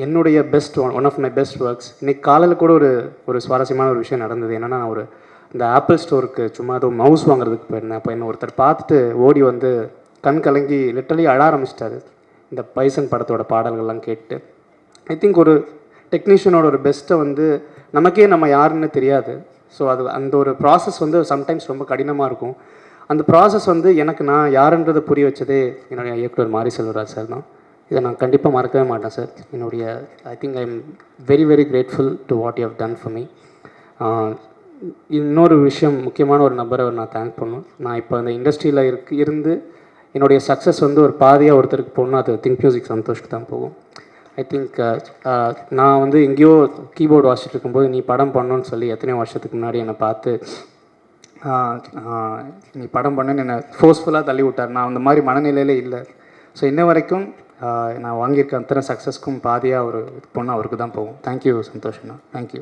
என்னுடைய best one of my best works. இன்றைக்கி காலையில் கூட ஒரு சுவாரஸ்யமான ஒரு விஷயம் நடந்தது. என்னென்னா, நான் இந்த ஆப்பிள் ஸ்டோருக்கு சும்மா ஏதோ மவுஸ் வாங்குறதுக்கு போயிருந்தேன். அப்போ என்ன ஒருத்தர் பார்த்துட்டு ஓடி வந்து கண் கலங்கி லிட்டரலி அழ ஆரம்பிச்சிட்டாரு, இந்த பைசன் படத்தோட பாடல்கள்லாம் கேட்டு. ஐ திங்க் ஒரு டெக்னீஷியனோட ஒரு பெஸ்ட்டை வந்து நமக்கே நம்ம யாருன்னு தெரியாது. ஸோ அந்த ஒரு ப்ராசஸ் வந்து சம்டைம்ஸ் ரொம்ப கடினமாக இருக்கும். அந்த ப்ராசஸ் வந்து எனக்கு நான் யாருன்றதை புரிய வச்சதே என்னுடைய இயக்குனர் மாரி செல்வராஜ் சார் தான். இதை நான் கண்டிப்பாக மறக்கவே மாட்டேன் sir. I think I am very very grateful to what you have done for me. இன்னொரு விஷயம், முக்கியமான ஒரு நபரை நான் தேங்க் பண்ணணும். நான் இப்போ அந்த இண்டஸ்ட்ரியில் இருந்து என்னுடைய சக்ஸஸ் வந்து ஒரு பாதியாக ஒருத்தருக்கு போகணும், அது திங்க் மியூசிக் சந்தோஷ்க்கு தான் போகும். ஐ திங்க் நான் வந்து எங்கேயோ கீபோர்டு வாசிச்சுட்டு இருக்கும்போது நீ படம் பண்ணணுன்னு சொல்லி எத்தனையோ வருஷத்துக்கு முன்னாடி என்னை பார்த்து நீ படம் பண்ணுன்னு என்னை ஃபோர்ஸ்ஃபுல்லாக தள்ளி விட்டார். நான் அந்த மாதிரி மனநிலையிலே இல்லை. ஸோ இன்ன வரைக்கும் நான் வாங்கியிருக்க அத்தனை சக்ஸஸ்க்கும் பாதியாக ஒரு பொண்ணு அவருக்கு தான் போகும். தேங்க்யூ சந்தோஷ்ண்ணா, தேங்க்யூ.